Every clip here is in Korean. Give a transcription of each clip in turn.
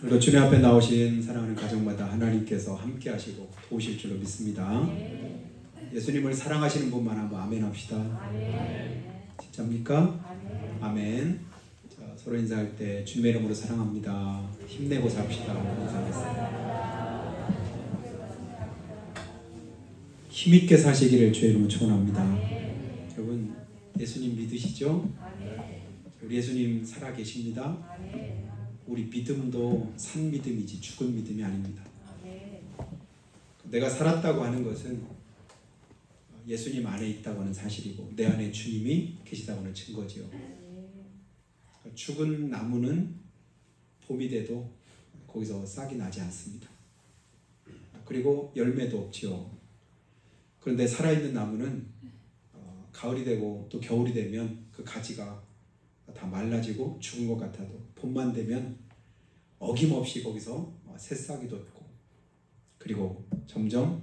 오늘도 주님 앞에 나오신 사랑하는 가정마다 하나님께서 함께 하시고 도우실 줄로 믿습니다. 예수님을 사랑하시는 분만 한번 아멘 합시다. 진짜입니까? 아멘. 자, 서로 인사할 때 주님의 이름으로 사랑합니다. 힘내고 삽시다. 인사하겠습니다. 힘있게 사시기를 주의 이름으로 축원합니다. 여러분 예수님 믿으시죠? 우리 예수님 살아계십니다. 우리 믿음도 산 믿음이지 죽은 믿음이 아닙니다. 내가 살았다고 하는 것은 예수님 안에 있다고 하는 사실이고 내 안에 주님이 계시다고 하는 증거지요. 죽은 나무는 봄이 돼도 거기서 싹이 나지 않습니다. 그리고 열매도 없지요. 그런데 살아있는 나무는 가을이 되고 또 겨울이 되면 그 가지가 다 말라지고 죽은 것 같아도 봄만 되면 어김없이 거기서 새싹이 돋고 그리고 점점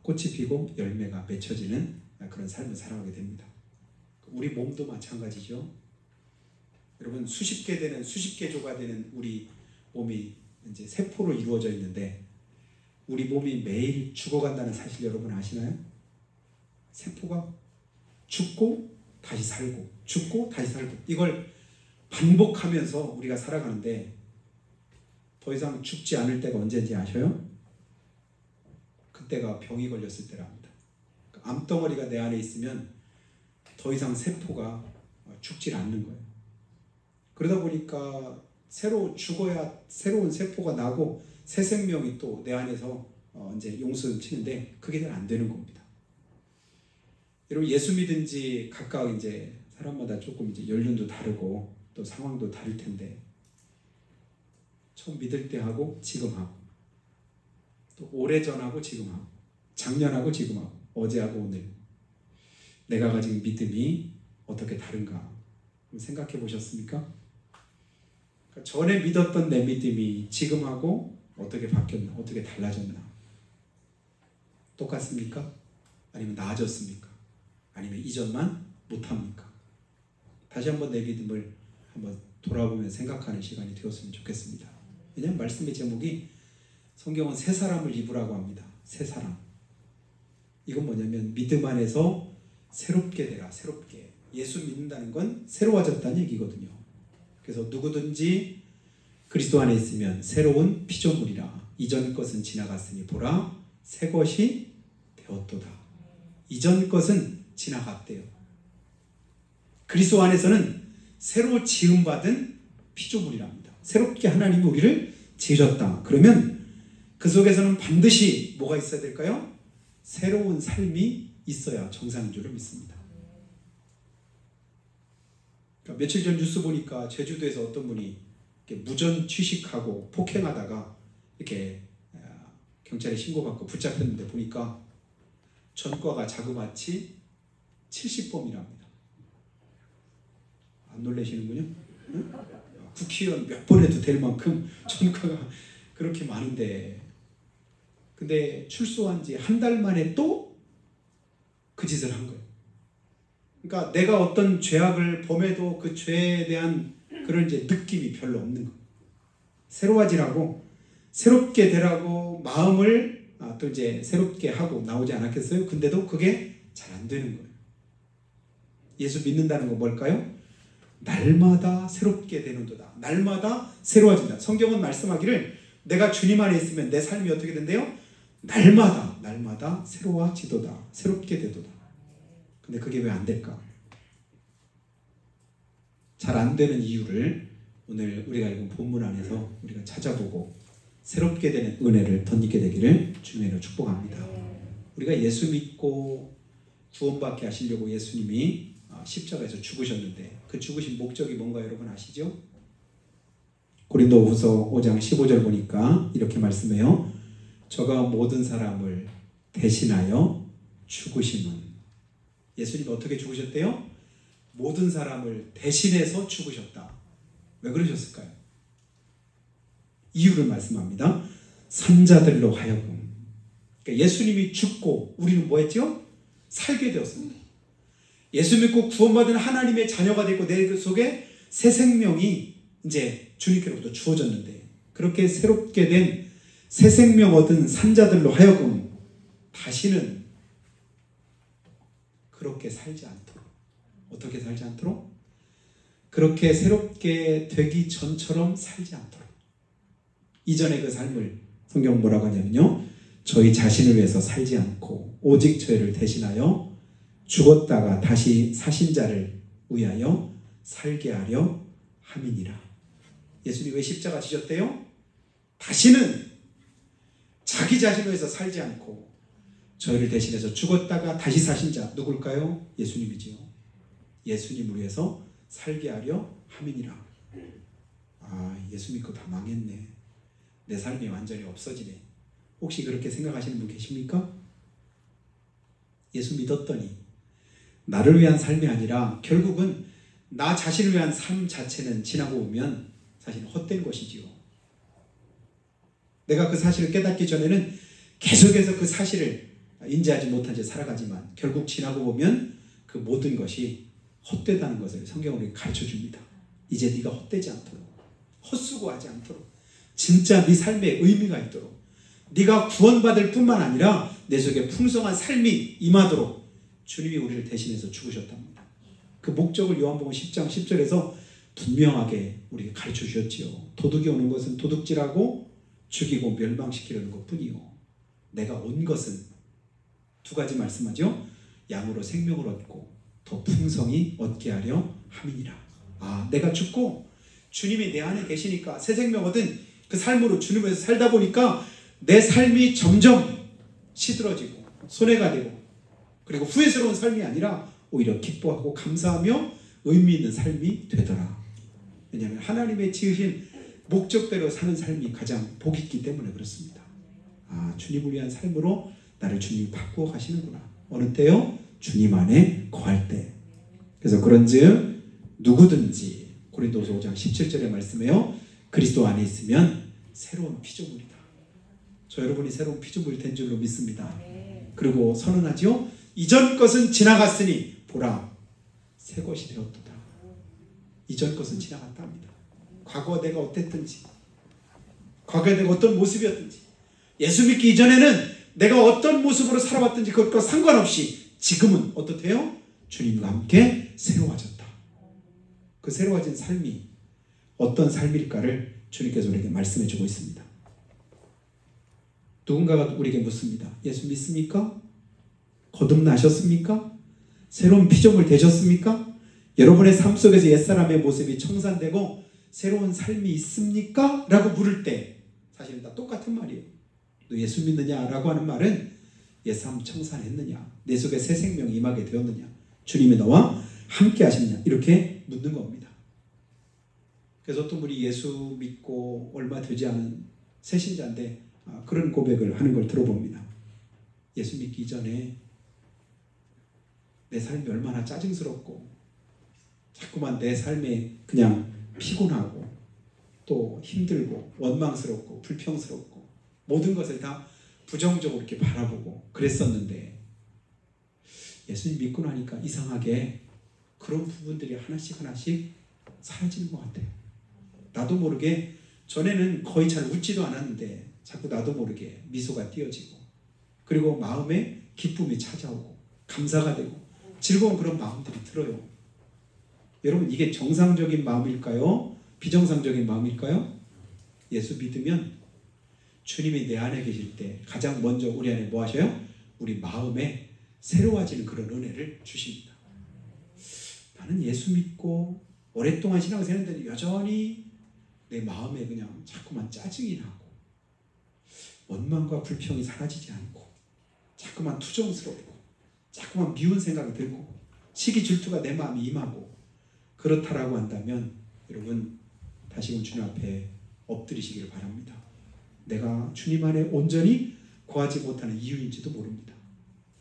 꽃이 피고 열매가 맺혀지는 그런 삶을 살아가게 됩니다. 우리 몸도 마찬가지죠. 여러분 수십 개 조가 되는 우리 몸이 이제 세포로 이루어져 있는데 우리 몸이 매일 죽어간다는 사실 여러분 아시나요? 세포가 죽고 다시 살고 죽고 다시 살고 이걸 반복하면서 우리가 살아가는데 더 이상 죽지 않을 때가 언제인지 아셔요? 그때가 병이 걸렸을 때랍니다. 암덩어리가 내 안에 있으면 더 이상 세포가 죽질 않는 거예요. 그러다 보니까 새로 죽어야 새로운 세포가 나고 새 생명이 또 내 안에서 이제 용수를 치는데 그게 잘 안 되는 겁니다. 여러분 예수 믿은 지 각각 이제 사람마다 조금 이제 연륜도 다르고 또 상황도 다를 텐데 처음 믿을 때 하고 지금 하고 또 오래전하고 지금 하고 작년하고 지금 하고 어제하고 오늘 내가 가진 믿음이 어떻게 다른가 생각해 보셨습니까? 그러니까 전에 믿었던 내 믿음이 지금하고 어떻게 바뀌었나 어떻게 달라졌나 똑같습니까? 아니면 나아졌습니까? 아니면 이전만 못합니까? 다시 한번 내 믿음을 한번 돌아보면 생각하는 시간이 되었으면 좋겠습니다. 왜냐하면 말씀의 제목이 성경은 새 사람을 입으라고 합니다. 새 사람. 이건 뭐냐면 믿음 안에서 새롭게 되라. 새롭게. 예수 믿는다는 건 새로워졌다는 얘기거든요. 그래서 누구든지 그리스도 안에 있으면 새로운 피조물이라. 이전 것은 지나갔으니 보라 새 것이 되었도다. 이전 것은 지나갔대요. 그리스도 안에서는 새로 지음받은 피조물이랍니다. 새롭게 하나님이 우리를 지으셨다. 그러면 그 속에서는 반드시 뭐가 있어야 될까요? 새로운 삶이 있어야 정상인 줄을 믿습니다. 그러니까 며칠 전 뉴스 보니까 제주도에서 어떤 분이 이렇게 무전 취식하고 폭행하다가 이렇게 경찰에 신고받고 붙잡혔는데 보니까 전과가 자그마치 70범이랍니다. 안 놀라시는군요? 응? 국회의원 몇 번 해도 될 만큼 전과가 그렇게 많은데 근데 출소한 지 한 달 만에 또 그 짓을 한 거예요. 그러니까 내가 어떤 죄악을 범해도 그 죄에 대한 그런 이제 느낌이 별로 없는 거예요. 새로워지라고 새롭게 되라고 마음을 또 이제 새롭게 하고 나오지 않았겠어요? 근데도 그게 잘 안 되는 거예요. 예수 믿는다는 건 뭘까요? 날마다 새롭게 되는도다. 날마다 새로워진다. 성경은 말씀하기를 내가 주님 안에 있으면 내 삶이 어떻게 된대요? 날마다 새로워지도다. 새롭게 되도다. 근데 그게 왜 안 될까? 잘 안 되는 이유를 오늘 우리가 읽은 본문 안에서 우리가 찾아보고 새롭게 되는 은혜를 덧입게 되기를 주님으로 축복합니다. 우리가 예수 믿고 구원받게 하시려고 예수님이 십자가에서 죽으셨는데 그 죽으신 목적이 뭔가 여러분 아시죠? 고린도후서 5장 15절 보니까 이렇게 말씀해요. 저가 모든 사람을 대신하여 죽으심은 예수님이 어떻게 죽으셨대요? 모든 사람을 대신해서 죽으셨다. 왜 그러셨을까요? 이유를 말씀합니다. 산자들로 하여금. 그러니까 예수님이 죽고 우리는 뭐 했죠? 살게 되었습니다. 예수 믿고 구원받은 하나님의 자녀가 되고 내 속에 새 생명이 이제 주님께로부터 주어졌는데 그렇게 새롭게 된 새 생명 얻은 산자들로 하여금 다시는 그렇게 살지 않도록, 어떻게 살지 않도록? 그렇게 새롭게 되기 전처럼 살지 않도록. 이전의 그 삶을 성경 뭐라고 하냐면요, 저희 자신을 위해서 살지 않고 오직 저희를 대신하여 죽었다가 다시 사신 자를 위하여 살게 하려 함이니라. 예수님 왜 십자가 지셨대요? 다시는 자기 자신을 위해서 살지 않고 저희를 대신해서 죽었다가 다시 사신 자 누굴까요? 예수님이지요. 예수님을 위해서 살게 하려 함이니라. 아, 예수 믿고 다 망했네. 내 삶이 완전히 없어지네. 혹시 그렇게 생각하시는 분 계십니까? 예수 믿었더니 나를 위한 삶이 아니라 결국은 나 자신을 위한 삶 자체는 지나고 보면 사실 헛된 것이지요. 내가 그 사실을 깨닫기 전에는 계속해서 그 사실을 인지하지 못한 채 살아가지만 결국 지나고 보면 그 모든 것이 헛되다는 것을 성경은 우리에게 가르쳐줍니다. 이제 네가 헛되지 않도록, 헛수고하지 않도록, 진짜 네 삶에 의미가 있도록, 네가 구원받을 뿐만 아니라 내 속에 풍성한 삶이 임하도록 주님이 우리를 대신해서 죽으셨답니다. 그 목적을 요한복음 10장 10절에서 분명하게 우리에게 가르쳐 주셨지요. 도둑이 오는 것은 도둑질하고 죽이고 멸망시키려는 것뿐이요, 내가 온 것은 두 가지 말씀하죠. 양으로 생명을 얻고 더 풍성히 얻게 하려 함이니라. 아, 내가 죽고 주님이 내 안에 계시니까 새 생명 얻은 그 삶으로 주님에서 살다 보니까 내 삶이 점점 시들어지고 손해가 되고, 그리고 후회스러운 삶이 아니라 오히려 기뻐하고 감사하며 의미 있는 삶이 되더라. 왜냐하면 하나님의 지으신 목적대로 사는 삶이 가장 복이 있기 때문에 그렇습니다. 아, 주님을 위한 삶으로 나를 주님이 바꾸어 가시는구나. 어느 때요? 주님 안에 거할 때. 그래서 그런즉 누구든지, 고린도서 5장 17절의 말씀에요, 그리스도 안에 있으면 새로운 피조물이다. 저 여러분이 새로운 피조물이 된 줄로 믿습니다. 그리고 선언하지요. 이전 것은 지나갔으니 보라 새 것이 되었도다. 이전 것은 지나갔다 합니다. 과거 내가 어땠든지, 과거에 내가 어떤 모습이었든지, 예수 믿기 이전에는 내가 어떤 모습으로 살아왔든지 그것과 상관없이 지금은 어떻대요? 주님과 함께 새로워졌다. 그 새로워진 삶이 어떤 삶일까를 주님께서 우리에게 말씀해 주고 있습니다. 누군가가 우리에게 묻습니다. 예수 믿습니까? 거듭나셨습니까? 새로운 피조물 되셨습니까? 여러분의 삶 속에서 옛사람의 모습이 청산되고 새로운 삶이 있습니까? 라고 물을 때 사실은 다 똑같은 말이에요. 너 예수 믿느냐? 라고 하는 말은 옛삶 청산했느냐? 내 속에 새 생명이 임하게 되었느냐? 주님이 너와 함께 하시느냐? 이렇게 묻는 겁니다. 그래서 어떤 분이 예수 믿고 얼마 되지 않은 새 신자인데 그런 고백을 하는 걸 들어봅니다. 예수 믿기 이전에 내 삶이 얼마나 짜증스럽고 자꾸만 내 삶에 그냥 피곤하고 또 힘들고 원망스럽고 불평스럽고 모든 것을 다 부정적으로 이렇게 바라보고 그랬었는데 예수님 믿고 나니까 이상하게 그런 부분들이 하나씩 사라지는 것 같아요. 나도 모르게 전에는 거의 잘 웃지도 않았는데 자꾸 나도 모르게 미소가 띄어지고, 그리고 마음에 기쁨이 찾아오고 감사가 되고 즐거운 그런 마음들이 들어요. 여러분, 이게 정상적인 마음일까요? 비정상적인 마음일까요? 예수 믿으면 주님이 내 안에 계실 때 가장 먼저 우리 안에 뭐 하셔요? 우리 마음에 새로워지는 그런 은혜를 주십니다. 나는 예수 믿고 오랫동안 신앙생활 했는데 여전히 내 마음에 그냥 자꾸만 짜증이 나고 원망과 불평이 사라지지 않고 자꾸만 투정스럽고 자꾸만 미운 생각이 들고 시기 질투가 내 마음에 임하고 그렇다라고 한다면 여러분 다시금 주님 앞에 엎드리시기를 바랍니다. 내가 주님 안에 온전히 거하지 못하는 이유인지도 모릅니다.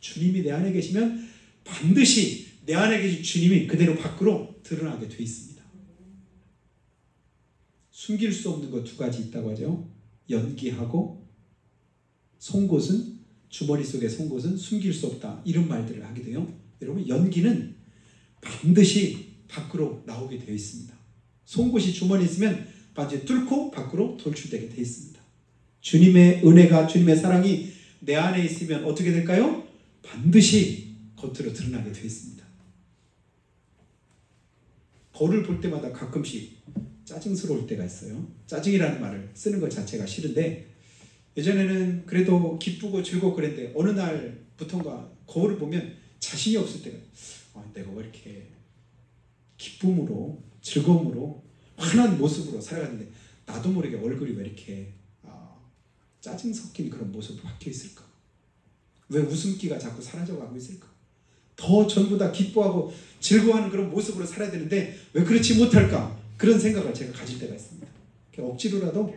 주님이 내 안에 계시면 반드시 내 안에 계신 주님이 그대로 밖으로 드러나게 돼 있습니다. 숨길 수 없는 것 두 가지 있다고 하죠. 연기하고 송곳은, 주머니 속의 송곳은 숨길 수 없다, 이런 말들을 하게 돼요. 여러분, 연기는 반드시 밖으로 나오게 되어 있습니다. 송곳이 주머니에 있으면 반드시 뚫고 밖으로 돌출되게 되어 있습니다. 주님의 은혜가, 주님의 사랑이 내 안에 있으면 어떻게 될까요? 반드시 겉으로 드러나게 되어 있습니다. 거울을 볼 때마다 가끔씩 짜증스러울 때가 있어요. 짜증이라는 말을 쓰는 것 자체가 싫은데, 예전에는 그래도 기쁘고 즐겁고 그랬는데 어느 날부터인가 거울을 보면 자신이 없을 때가, 내가 왜 이렇게 기쁨으로 즐거움으로 환한 모습으로 살아갔는데 나도 모르게 얼굴이 왜 이렇게 짜증 섞인 그런 모습으로 바뀌어 있을까? 왜 웃음기가 자꾸 사라져가고 있을까? 더 전부 다 기뻐하고 즐거워하는 그런 모습으로 살아야 되는데 왜 그렇지 못할까? 그런 생각을 제가 가질 때가 있습니다. 억지로라도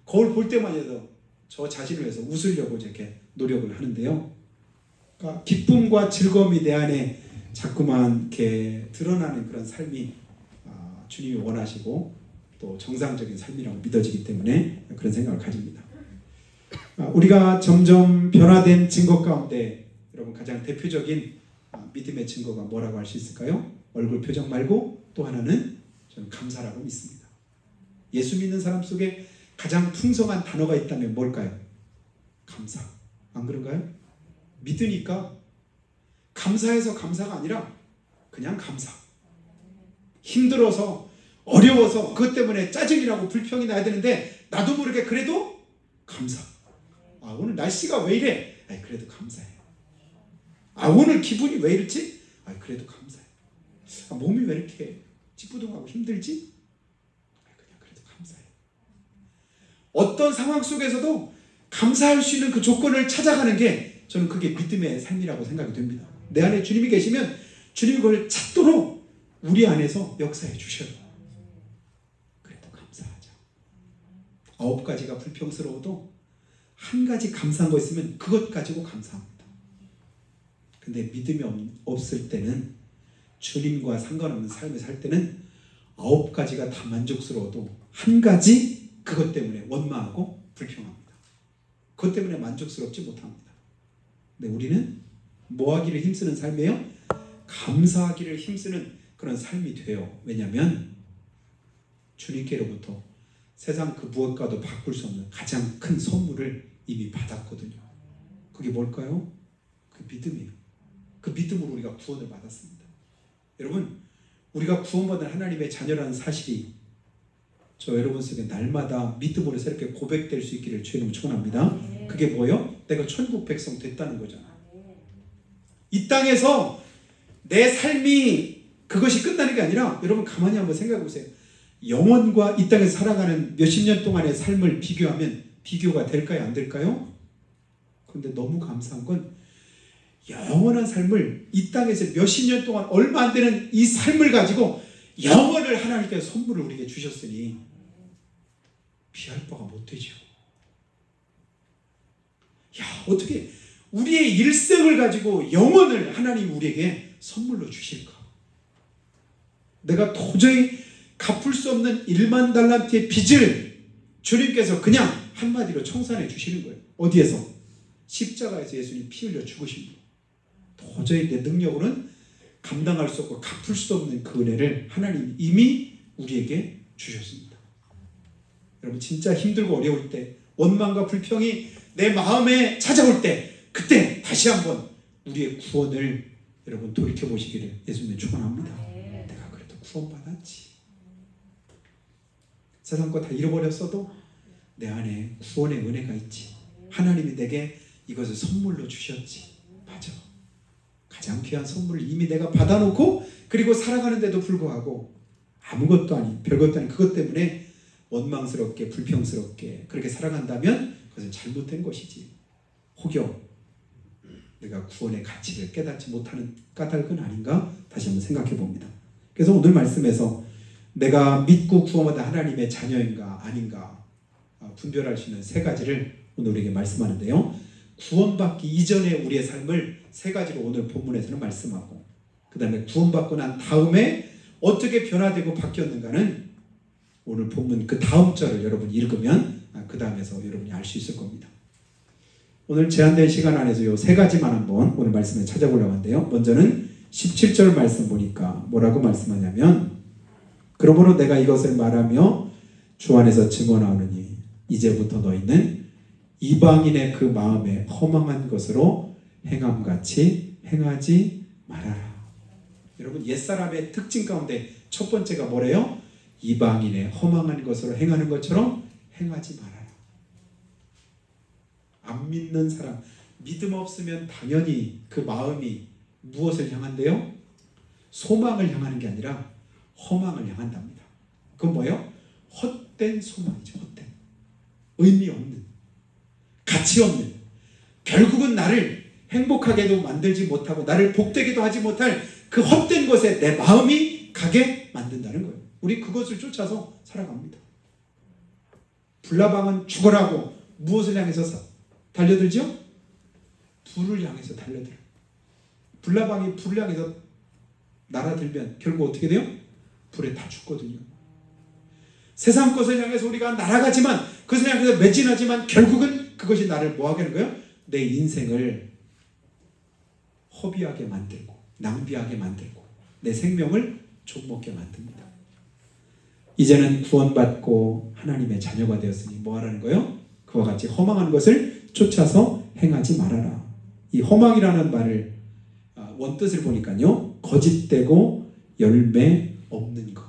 거울 볼 때만이라도 저 자신을 위해서 웃으려고 이렇게 노력을 하는데요. 그러니까 기쁨과 즐거움이 내 안에 자꾸만 이렇게 드러나는 그런 삶이 주님이 원하시고 또 정상적인 삶이라고 믿어지기 때문에 그런 생각을 가집니다. 우리가 점점 변화된 증거 가운데 여러분 가장 대표적인 믿음의 증거가 뭐라고 할 수 있을까요? 얼굴 표정 말고 또 하나는 저는 감사라고 믿습니다. 예수 믿는 사람 속에 가장 풍성한 단어가 있다면 뭘까요? 감사. 안 그런가요? 믿으니까 감사해서 감사가 아니라 그냥 감사. 힘들어서 어려워서 그것 때문에 짜증이 나고 불평이 나야 되는데 나도 모르게 그래도 감사. 오늘 날씨가 왜 이래? 그래도 감사해. 오늘 기분이 왜 이렇지? 그래도 감사해. 몸이 왜 이렇게 찌뿌둥하고 힘들지? 그냥 그래도 감사해. 어떤 상황 속에서도 감사할 수 있는 그 조건을 찾아가는 게 저는 그게 믿음의 삶이라고 생각이 됩니다. 내 안에 주님이 계시면 주님이 그걸 찾도록 우리 안에서 역사해 주셔요. 그래도 감사하자. 9가지가 불평스러워도 한 가지 감사한 거 있으면 그것 가지고 감사합니다. 근데 믿음이 없을 때는, 주님과 상관없는 삶을 살 때는 9가지가 다 만족스러워도 한 가지 그것 때문에 원망하고 불평합니다. 그것 때문에 만족스럽지 못합니다. 근데 우리는 뭐 하기를 힘쓰는 삶이에요? 감사하기를 힘쓰는 그런 삶이 돼요. 왜냐하면 주님께로부터 세상 그 무엇과도 바꿀 수 없는 가장 큰 선물을 이미 받았거든요. 그게 뭘까요? 그 믿음이에요. 그 믿음으로 우리가 구원을 받았습니다. 여러분, 우리가 구원받은 하나님의 자녀라는 사실이 저 여러분 속에 날마다 믿음으로 새롭게 고백될 수 있기를 주의 이름으로 축원합니다. 그게 뭐예요? 내가 천국 백성 됐다는 거잖아. 이 땅에서 내 삶이 그것이 끝나는 게 아니라, 여러분 가만히 한번 생각해 보세요. 영원과 이 땅에서 살아가는 몇십 년 동안의 삶을 비교하면 비교가 될까요? 안 될까요? 그런데 너무 감사한 건 영원한 삶을, 이 땅에서 몇십 년 동안 얼마 안 되는 이 삶을 가지고 영원을 하나님께서 선물을 우리에게 주셨으니 비할 바가 못 되죠. 어떻게 우리의 일생을 가지고 영원을 하나님 우리에게 선물로 주실까? 내가 도저히 갚을 수 없는 1만 달란트의 빚을 주님께서 그냥 한마디로 청산해 주시는 거예요. 어디에서? 십자가에서 예수님 피 흘려 죽으신 분. 도저히 내 능력으로는 감당할 수 없고 갚을 수 없는 그 은혜를 하나님이 이미 우리에게 주셨습니다. 여러분, 진짜 힘들고 어려울 때, 원망과 불평이 내 마음에 찾아올 때, 그때 다시 한번 우리의 구원을 여러분 돌이켜보시기를 예수님 축원합니다. 내가 그래도 구원받았지. 세상 거 다 잃어버렸어도 내 안에 구원의 은혜가 있지. 하나님이 내게 이것을 선물로 주셨지. 맞아. 가장 귀한 선물을 이미 내가 받아놓고, 그리고 살아가는데도 불구하고 아무것도 아닌, 별것도 아닌 그것 때문에 원망스럽게 불평스럽게 그렇게 살아간다면 그것은 잘못된 것이지. 혹여 내가 구원의 가치를 깨닫지 못하는 까닭은 아닌가? 다시 한번 생각해 봅니다. 그래서 오늘 말씀에서 내가 믿고 구원받은 하나님의 자녀인가 아닌가 분별할 수 있는 3가지를 오늘 우리에게 말씀하는데요. 구원받기 이전의 우리의 삶을 3가지로 오늘 본문에서는 말씀하고, 그 다음에 구원받고 난 다음에 어떻게 변화되고 바뀌었는가는 오늘 본문 그 다음 절을 여러분이 읽으면 그 다음에서 여러분이 알 수 있을 겁니다. 오늘 제한된 시간 안에서 이 3가지만 한번 오늘 말씀을 찾아보려고 하는데요. 먼저는 17절 말씀 보니까 뭐라고 말씀하냐면, 그러므로 내가 이것을 말하며 주 안에서 증언하오느니 이제부터 너희는 이방인의 그 마음에 허망한 것으로 행함같이 행하지 말아라. 여러분, 옛사람의 특징 가운데 첫 번째가 뭐래요? 이방인의 허망한 것으로 행하는 것처럼 행하지 말아라. 안 믿는 사람, 믿음 없으면 당연히 그 마음이 무엇을 향한대요? 소망을 향하는 게 아니라 허망을 향한답니다. 그건 뭐예요? 헛된 소망이죠. 헛된, 의미 없는, 가치 없는, 결국은 나를 행복하게도 만들지 못하고 나를 복되게도 하지 못할 그 헛된 것에 내 마음이 가게 만든다는 거예요. 우리 그것을 쫓아서 살아갑니다. 불나방은 죽어라고 무엇을 향해서 달려들죠? 불을 향해서 달려들어요. 불나방이 불을 향해서 날아들면 결국 어떻게 돼요? 불에 다 죽거든요. 세상 것을 향해서 우리가 날아가지만, 그것을 향해서 매진하지만 결국은 그것이 나를 뭐하게 하는 거예요? 내 인생을 허비하게 만들고 낭비하게 만들고 내 생명을 좀먹게 만듭니다. 이제는 구원받고 하나님의 자녀가 되었으니 뭐하라는 거예요? 그와 같이 허망한 것을 쫓아서 행하지 말아라. 이 허망이라는 말을 원뜻을 보니까요, 거짓되고 열매 없는 것,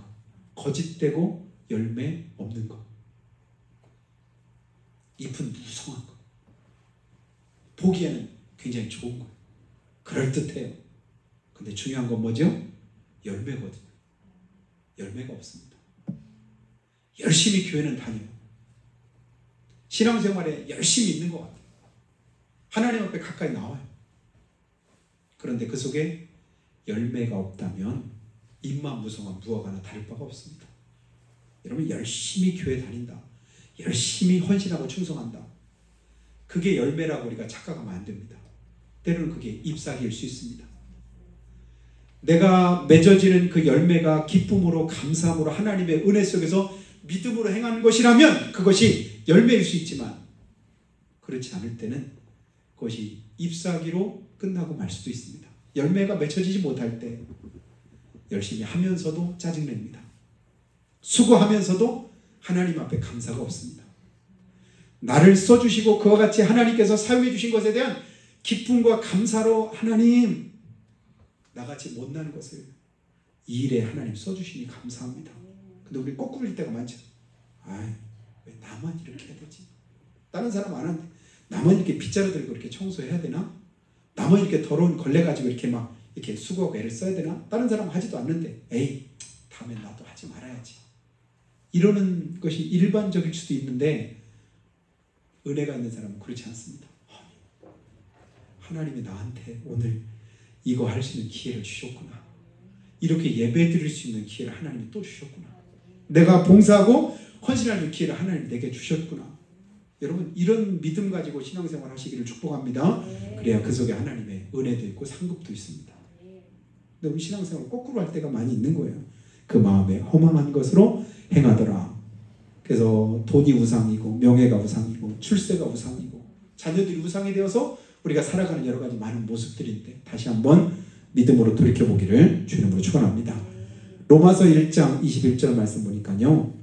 거짓되고 열매 없는 것, 잎은 무성한 것, 보기에는 굉장히 좋은 거예요. 그럴듯해요. 근데 중요한 건 뭐죠? 열매거든요. 열매가 없습니다. 열심히 교회는 다녀요. 신앙생활에 열심히 있는 것 같아요. 하나님 앞에 가까이 나와요. 그런데 그 속에 열매가 없다면 잎만 무성한 무화과나 다를 바가 없습니다. 여러분, 열심히 교회 다닌다, 열심히 헌신하고 충성한다, 그게 열매라고 우리가 착각하면 안 됩니다. 때로는 그게 잎사귀일 수 있습니다. 내가 맺어지는 그 열매가 기쁨으로 감사함으로 하나님의 은혜 속에서 믿음으로 행하는 것이라면 그것이 열매일 수 있지만, 그렇지 않을 때는 그것이 잎사귀로 끝나고 말 수도 있습니다. 열매가 맺혀지지 못할 때 열심히 하면서도 짜증냅니다. 수고하면서도 하나님 앞에 감사가 없습니다. 나를 써주시고 그와 같이 하나님께서 사용해 주신 것에 대한 기쁨과 감사로 하나님, 나같이 못나는 것을 이 일에 하나님 써주시니 감사합니다. 근데 우리 거꾸로일 때가 많죠. 아이, 왜 나만 이렇게 해야 되지? 다른 사람 안 하는데 나만 이렇게 빗자루 들고 이렇게 청소해야 되나? 나만 이렇게 더러운 걸레 가지고 이렇게 막 이렇게 수고하고 애를 써야 되나? 다른 사람 하지도 않는데, 에이, 다음엔 나도 하지 말아야지. 이러는 것이 일반적일 수도 있는데, 은혜가 있는 사람은 그렇지 않습니다. 하나님이 나한테 오늘 이거 할 수 있는 기회를 주셨구나. 이렇게 예배 드릴 수 있는 기회를 하나님이 또 주셨구나. 내가 봉사하고 헌신하는 기회를 하나님이 내게 주셨구나. 여러분, 이런 믿음 가지고 신앙생활 하시기를 축복합니다. 그래야 그 속에 하나님의 은혜도 있고 상급도 있습니다. 근데 우리 신앙생활 거꾸로 할 때가 많이 있는 거예요. 그 마음에 허망한 것으로 행하더라. 그래서 돈이 우상이고 명예가 우상이고 출세가 우상이고 자녀들이 우상이 되어서 우리가 살아가는 여러 가지 많은 모습들인데, 다시 한번 믿음으로 돌이켜보기를 주의 이름으로 축원합니다. 로마서 1장 21절 말씀 보니까요,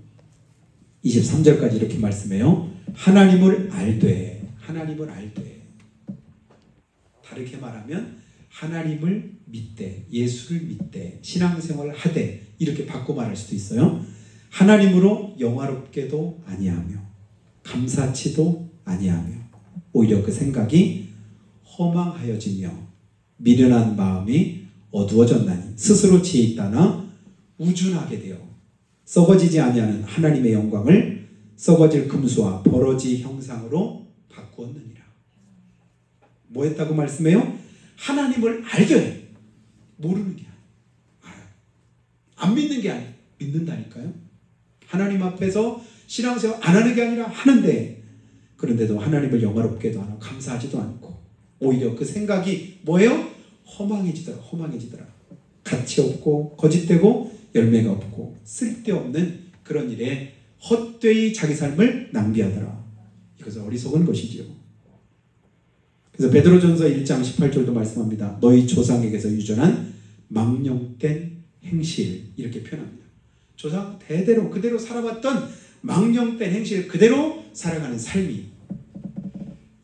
23절까지 이렇게 말씀해요. 하나님을 알되, 하나님을 알되, 다르게 말하면 하나님을 믿되, 예수를 믿되, 신앙생활을 하되, 이렇게 바꿔 말할 수도 있어요. 하나님으로 영화롭게도 아니하며 감사치도 아니하며 오히려 그 생각이 허망하여지며 미련한 마음이 어두워졌나니 스스로 지혜 있다나 우준하게 되어 썩어지지 아니하는 하나님의 영광을 썩어질 금수와 버러지 형상으로 바꾸었느니라. 뭐 했다고 말씀해요? 하나님을 알게 해. 모르는 게 아니에요. 알아요. 안 믿는 게 아니에요. 믿는다니까요. 하나님 앞에서 신앙생활 안 하는 게 아니라 하는데, 그런데도 하나님을 영화롭게도 안 하고 감사하지도 않고 오히려 그 생각이 뭐예요? 허망해지더라. 허망해지더라. 가치 없고 거짓되고 열매가 없고 쓸데없는 그런 일에 헛되이 자기 삶을 낭비하더라. 이것은 어리석은 것이지요. 그래서 베드로전서 1장 18절도 말씀합니다. 너희 조상에게서 유전한 망령된 행실, 이렇게 표현합니다. 조상 대대로 그대로 살아왔던 망령된 행실을 그대로 살아가는 삶이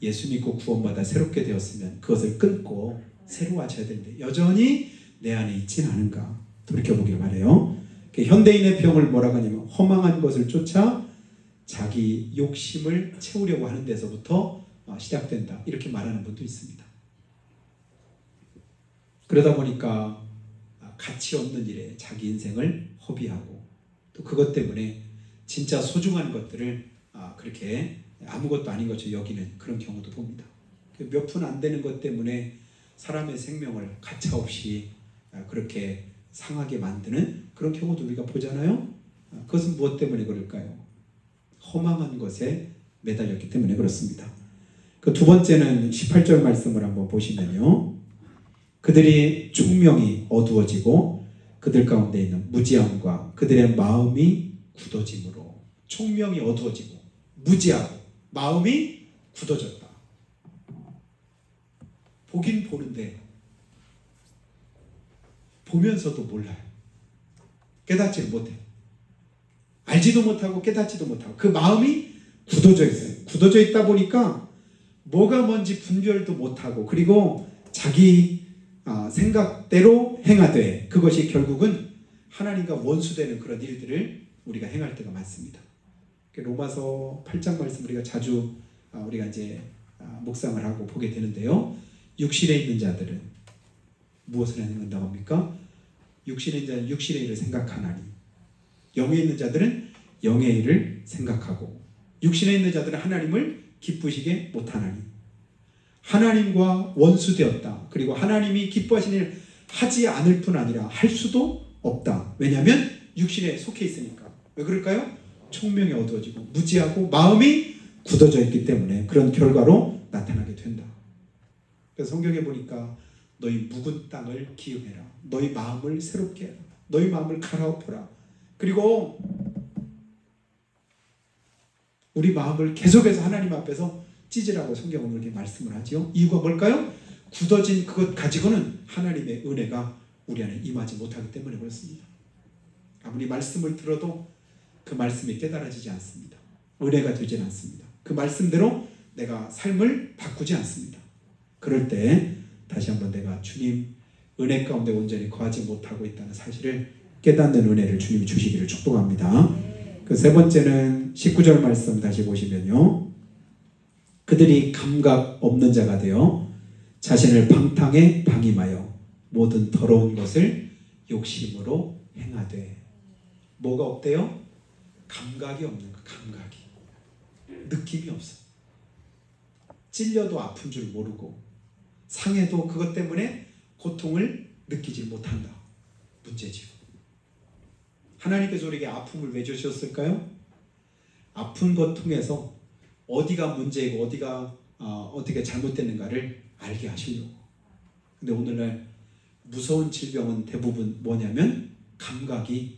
예수 믿고 구원받아 새롭게 되었으면 그것을 끊고 새로워져야 되는데 여전히 내 안에 있지는 않은가 돌이켜보길 바라요. 현대인의 병을 뭐라고 하냐면 허망한 것을 쫓아 자기 욕심을 채우려고 하는 데서부터 시작된다 이렇게 말하는 분도 있습니다. 그러다 보니까 가치 없는 일에 자기 인생을 허비하고 또 그것 때문에 진짜 소중한 것들을 그렇게 아무것도 아닌 것처럼 여기는 그런 경우도 봅니다. 몇 푼 안 되는 것 때문에 사람의 생명을 가차없이 그렇게 상하게 만드는 그런 경우도 우리가 보잖아요. 그것은 무엇 때문에 그럴까요? 허망한 것에 매달렸기 때문에 그렇습니다. 그 두 번째는 18절 말씀을 한번 보시면요. 그들이 총명이 어두워지고 그들 가운데 있는 무지함과 그들의 마음이 굳어짐으로 총명이 어두워지고 무지하고 마음이 굳어졌다. 보긴 보는데 보면서도 몰라요. 깨닫지를 못해요. 알지도 못하고 깨닫지도 못하고 그 마음이 굳어져 있어요. 굳어져 있다 보니까 뭐가 뭔지 분별도 못하고 그리고 자기 생각대로 행하되 그것이 결국은 하나님과 원수되는 그런 일들을 우리가 행할 때가 많습니다. 로마서 8장 말씀 우리가 자주 우리가 이제 묵상을 하고 보게 되는데요. 육신에 있는 자들은 무엇을 행한다고 합니까? 육신에 있는 자는 육신의 일을 생각하나니 영에 있는 자들은 영의 일을 생각하고 육신에 있는 자들은 하나님을 기쁘시게 못하나니 하나님과 원수되었다. 그리고 하나님이 기뻐하시는 일을 하지 않을 뿐 아니라 할 수도 없다. 왜냐하면 육신에 속해 있으니까. 왜 그럴까요? 총명이 어두워지고 무지하고 마음이 굳어져 있기 때문에 그런 결과로 나타나게 된다. 그래서 성경에 보니까 너희 묵은 땅을 기음해라. 너희 마음을 새롭게 해라. 너희 마음을 갈아엎어라. 그리고 우리 마음을 계속해서 하나님 앞에서 찢으라고 성경은 그렇게 말씀을 하죠. 이유가 뭘까요? 굳어진 그것 가지고는 하나님의 은혜가 우리 안에 임하지 못하기 때문에 그렇습니다. 아무리 말씀을 들어도 그 말씀이 깨달아지지 않습니다. 은혜가 되지 않습니다. 그 말씀대로 내가 삶을 바꾸지 않습니다. 그럴 때 다시 한번 내가 주님 은혜 가운데 온전히 거하지 못하고 있다는 사실을 깨닫는 은혜를 주님이 주시기를 축복합니다. 그 세 번째는 19절 말씀 다시 보시면요. 그들이 감각 없는 자가 되어 자신을 방탕에 방임하여 모든 더러운 것을 욕심으로 행하되 뭐가 없대요? 감각이 없는 거. 감각이 느낌이 없어. 찔려도 아픈 줄 모르고 상해도 그것 때문에 고통을 느끼지 못한다. 문제지요. 하나님께서 우리에게 아픔을 왜 주셨을까요? 아픈 것 통해서 어디가 문제이고 어디가 어떻게 잘못됐는가를 알게 하시려고. 근데 오늘날 무서운 질병은 대부분 뭐냐면 감각이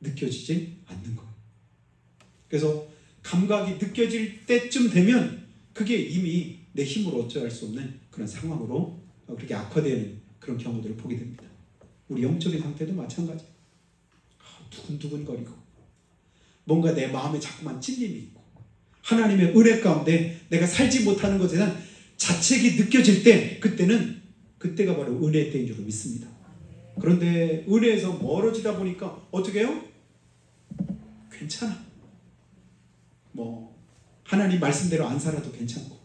느껴지지 않는 거예요. 그래서 감각이 느껴질 때쯤 되면 그게 이미 내 힘으로 어찌할 수 없는 그런 상황으로 그렇게 악화되는 그런 경우들을 보게 됩니다. 우리 영적인 상태도 마찬가지예요. 두근두근거리고 뭔가 내 마음에 자꾸만 찔림이 있고 하나님의 은혜 가운데 내가 살지 못하는 것에 대한 자책이 느껴질 때 그때가 바로 은혜의 때인 줄 믿습니다. 그런데 은혜에서 멀어지다 보니까 어떻게 해요? 괜찮아. 뭐 하나님 말씀대로 안 살아도 괜찮고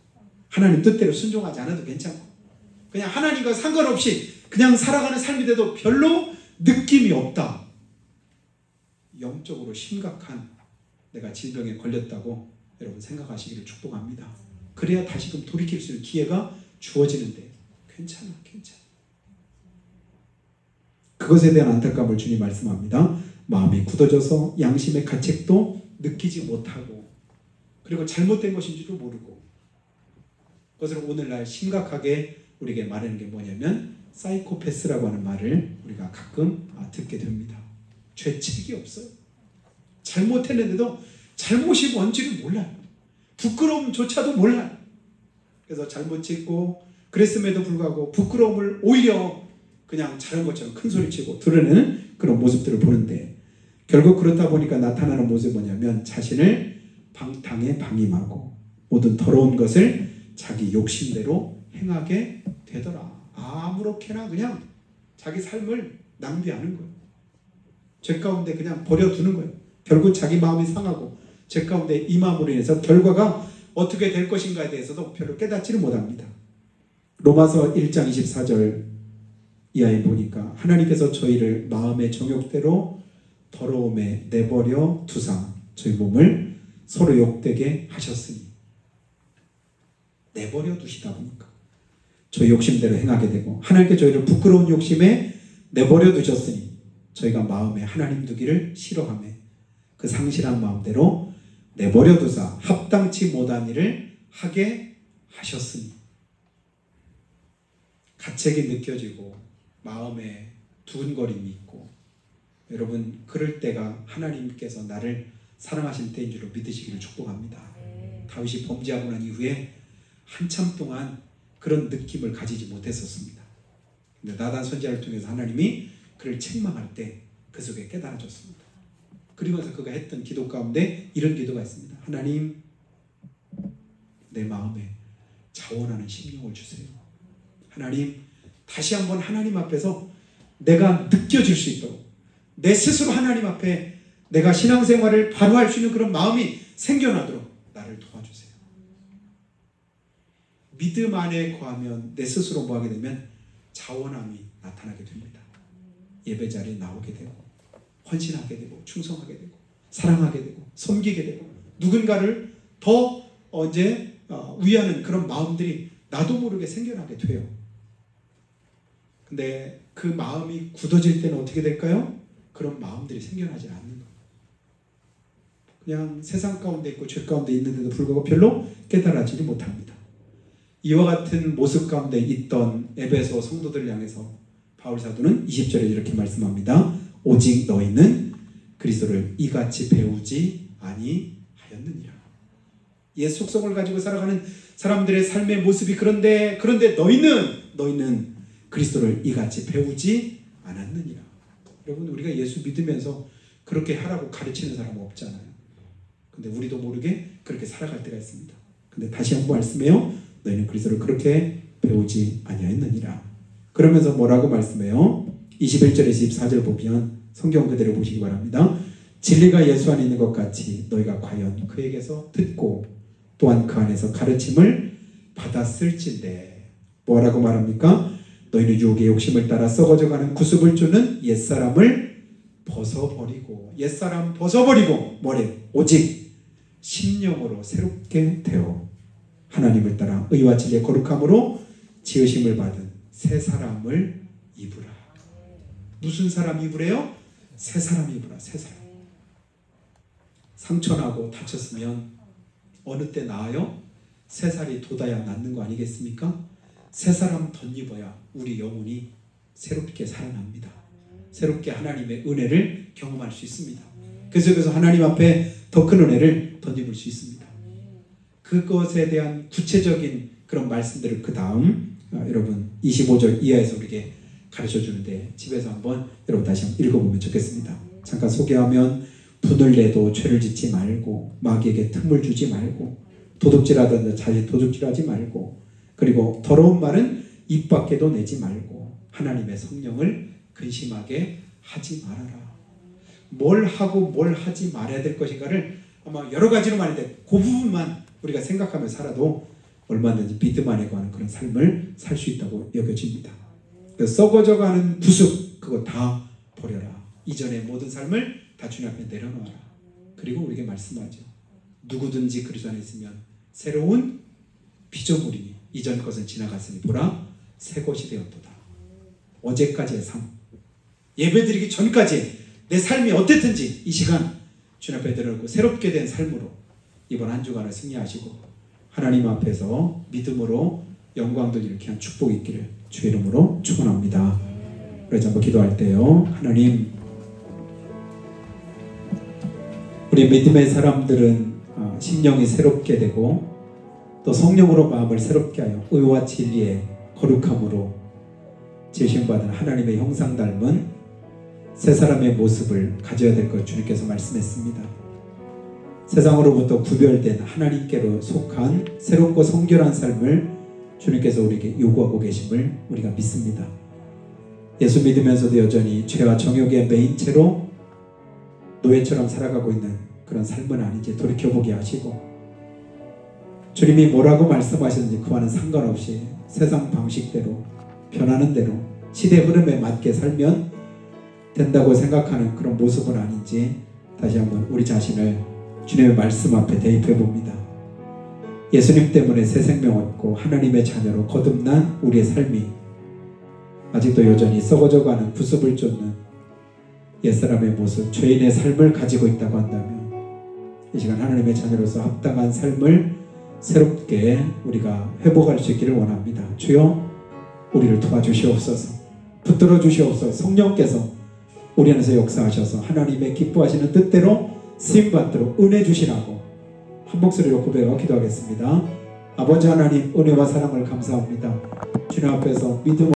하나님 뜻대로 순종하지 않아도 괜찮고 그냥 하나님과 상관없이 그냥 살아가는 삶이 돼도 별로 느낌이 없다. 영적으로 심각한 내가 질병에 걸렸다고 여러분 생각하시기를 축복합니다. 그래야 다시금 돌이킬 수 있는 기회가 주어지는데 괜찮아. 그것에 대한 안타까움을 주님 말씀합니다. 마음이 굳어져서 양심의 가책도 느끼지 못하고 그리고 잘못된 것인지도 모르고 그것을 오늘날 심각하게 우리에게 말하는 게 뭐냐면 사이코패스라고 하는 말을 우리가 가끔 듣게 됩니다. 죄책이 없어요. 잘못했는데도 잘못이 뭔지를 몰라요. 부끄러움조차도 몰라요. 그래서 잘못 짓고 그랬음에도 불구하고 부끄러움을 오히려 그냥 잘한 것처럼 큰 소리치고 드러내는 그런 모습들을 보는데 결국 그렇다 보니까 나타나는 모습이 뭐냐면 자신을 방탕에 방임하고 모든 더러운 것을 자기 욕심대로 행하게 되더라. 아무렇게나 그냥 자기 삶을 낭비하는 거예요. 죄 가운데 그냥 버려두는 거예요. 결국 자기 마음이 상하고 죄 가운데 임함으로 인해서 결과가 어떻게 될 것인가에 대해서도 별로 깨닫지를 못합니다. 로마서 1장 24절 이하에 보니까 하나님께서 저희를 마음의 정욕대로 더러움에 내버려 두사 저희 몸을 서로 욕되게 하셨으니, 내버려 두시다 보니까 저희 욕심대로 행하게 되고 하나님께 저희를 부끄러운 욕심에 내버려 두셨으니 저희가 마음에 하나님 두기를 싫어하며 그 상실한 마음대로 내버려 두사 합당치 못한 일을 하게 하셨으니, 가책이 느껴지고 마음에 두근거림이 있고, 여러분 그럴 때가 하나님께서 나를 사랑하실 때인 줄로 믿으시기를 축복합니다. 다윗이 범죄하고 난 이후에 한참 동안 그런 느낌을 가지지 못했었습니다. 근데 나단 선지자를 통해서 하나님이 그를 책망할 때 그 속에 깨달아졌습니다. 그러면서 그가 했던 기도 가운데 이런 기도가 있습니다. 하나님, 내 마음에 자원하는 심령을 주세요. 하나님, 다시 한번 하나님 앞에서 내가 느껴질 수 있도록, 내 스스로 하나님 앞에 내가 신앙생활을 바로 할 수 있는 그런 마음이 생겨나도록 나를 도와주세요. 믿음 안에 거하면 내 스스로 뭐하게 되면 자원함이 나타나게 됩니다. 예배 자리에 나오게 되고 헌신하게 되고 충성하게 되고 사랑하게 되고 섬기게 되고 누군가를 더 위하는 그런 마음들이 나도 모르게 생겨나게 돼요. 근데 그 마음이 굳어질 때는 어떻게 될까요? 그런 마음들이 생겨나지 않는 거예요. 그냥 세상 가운데 있고 죄 가운데 있는데도 불구하고 별로 깨달아지지 못합니다. 이와 같은 모습 가운데 있던 에베소 성도들을 향해서 바울 사도는 20절에 이렇게 말씀합니다. 오직 너희는 그리스도를 이같이 배우지 아니하였느니라. 옛 속성을 가지고 살아가는 사람들의 삶의 모습이 그런데 너희는 그리스도를 이같이 배우지 않았느니라. 여러분, 우리가 예수 믿으면서 그렇게 하라고 가르치는 사람은 없잖아요. 근데 우리도 모르게 그렇게 살아갈 때가 있습니다. 근데 다시 한번 말씀해요. 너희는 그리스도를 그렇게 배우지 아니하였느니라. 그러면서 뭐라고 말씀해요? 21절에서 24절 보면 성경 그대로 보시기 바랍니다. 진리가 예수 안에 있는 것 같이 너희가 과연 그에게서 듣고 또한 그 안에서 가르침을 받았을진데, 뭐라고 말합니까? 너희는 유혹의 욕심을 따라 썩어져가는 구습을 주는 옛사람을 벗어버리고, 옛사람 벗어버리고 뭐래? 오직 심령으로 새롭게 되어 하나님을 따라 의와 진리의 거룩함으로 지으심을 받은 새 사람을 입으라. 무슨 사람 입으래요? 새 사람 입으라. 새 사람. 상처나고 다쳤으면 어느 때 나아요? 새 살이 돋아야 낫는 거 아니겠습니까? 새 사람 덧입어야 우리 영혼이 새롭게 살아납니다. 새롭게 하나님의 은혜를 경험할 수 있습니다. 그래서 하나님 앞에 더 큰 은혜를 덧입을 수 있습니다. 그것에 대한 구체적인 그런 말씀들을 그 다음 여러분 25절 이하에서 우리에게 가르쳐 주는데, 집에서 한번 여러분 다시 한번 읽어보면 좋겠습니다. 잠깐 소개하면, 분을 내도 죄를 짓지 말고 마귀에게 틈을 주지 말고 도둑질하던 자기 도둑질하지 말고, 그리고 더러운 말은 입 밖에도 내지 말고 하나님의 성령을 근심하게 하지 말아라. 뭘 하고 뭘 하지 말아야 될 것인가를 아마 여러 가지로 말인데 그 부분만 우리가 생각하며 살아도 얼마든지 믿음 안에 관한 그런 삶을 살 수 있다고 여겨집니다. 썩어져가는 구습, 그거 다 버려라. 이전의 모든 삶을 다 주님 앞에 내려놓아라. 그리고 우리에게 말씀하죠. 누구든지 그리스도 안에 있으면 새로운 피조물이니 이전 것은 지나갔으니 보라 새 것이 되었도다. 어제까지의 삶, 예배드리기 전까지 내 삶이 어땠든지 이 시간 주님 앞에 내려놓고 새롭게 된 삶으로 이번 한 주간을 승리하시고 하나님 앞에서 믿음으로 영광들 이렇게 한 축복이 있기를 주의 이름으로 축원합니다. 그래서 한번 기도할 때요. 하나님, 우리 믿음의 사람들은 심령이 새롭게 되고 또 성령으로 마음을 새롭게 하여 의와 진리의 거룩함으로 지으심받은 하나님의 형상 닮은 새 사람의 모습을 가져야 될 것 주님께서 말씀했습니다. 세상으로부터 구별된 하나님께로 속한 새롭고 성결한 삶을 주님께서 우리에게 요구하고 계심을 우리가 믿습니다. 예수 믿으면서도 여전히 죄와 정욕에 매인 채로 노예처럼 살아가고 있는 그런 삶은 아닌지 돌이켜보게 하시고, 주님이 뭐라고 말씀하셨는지 그와는 상관없이 세상 방식대로 변하는 대로 시대 흐름에 맞게 살면 된다고 생각하는 그런 모습은 아닌지 다시 한번 우리 자신을 주님의 말씀 앞에 대입해 봅니다. 예수님 때문에 새 생명 얻고 하나님의 자녀로 거듭난 우리의 삶이 아직도 여전히 썩어져가는 구습을 쫓는 옛사람의 모습, 죄인의 삶을 가지고 있다고 한다면 이 시간 하나님의 자녀로서 합당한 삶을 새롭게 우리가 회복할 수 있기를 원합니다. 주여, 우리를 도와주시옵소서. 붙들어 주시옵소서. 성령께서 우리 안에서 역사하셔서 하나님의 기뻐하시는 뜻대로 쓰임받도록 은혜 주시라고 한 목소리로 고백하고 기도하겠습니다. 아버지 하나님, 은혜와 사랑을 감사합니다. 주님 앞에서 믿음